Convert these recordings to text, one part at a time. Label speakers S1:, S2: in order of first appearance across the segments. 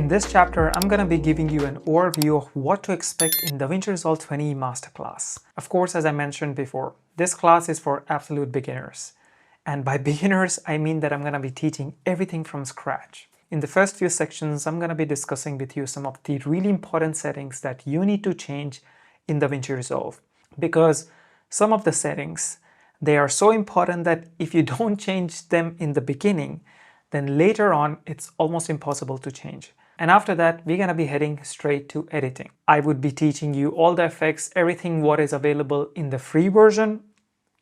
S1: this chapter, I'm going to be giving you an overview of what to expect in DaVinci Resolve 20 Masterclass. Of course, as I mentioned before, this class is for absolute beginners. And by beginners, I mean that I'm going to be teaching everything from scratch. In the first few sections, I'm going to be discussing with you some of the really important settings that you need to change in DaVinci Resolve. Because some of the settings, they are so important that if you don't change them in the beginning, then later on, it's almost impossible to change. And after that, we're going to be heading straight to editing. I would be teaching you all the effects, everything what is available in the free version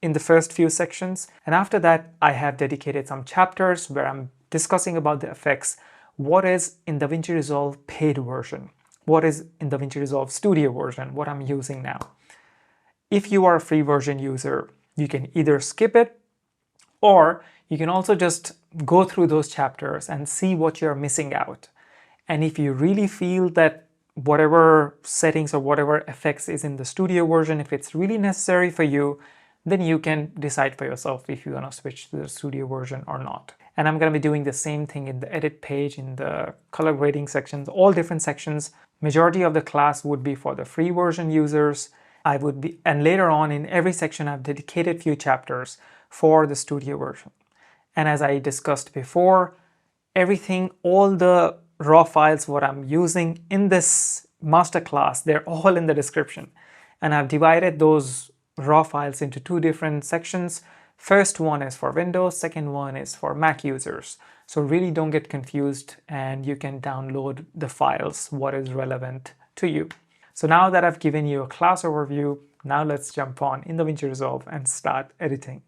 S1: in the first few sections. And after that, I have dedicated some chapters where I'm discussing about the effects, what is in DaVinci Resolve paid version, what is in DaVinci Resolve Studio version, what I'm using now. If you are a free version user, you can either skip it or you can also just go through those chapters and see what you're missing out. And if you really feel that whatever settings or whatever effects is in the studio version, if it's really necessary for you, then you can decide for yourself if you want to switch to the studio version or not. And I'm going to be doing the same thing in the edit page, in the color grading sections, all different sections. Majority of the class would be for the free version users. And later on in every section, I've dedicated few chapters for the studio version. And as I discussed before, everything, all the raw files, what I'm using in this masterclass, they're all in the description. And I've divided those raw files into two different sections. First one is for Windows, second one is for Mac users. So really don't get confused and you can download the files, what is relevant to you. So now that I've given you a class overview, now let's jump on in DaVinci Resolve and start editing.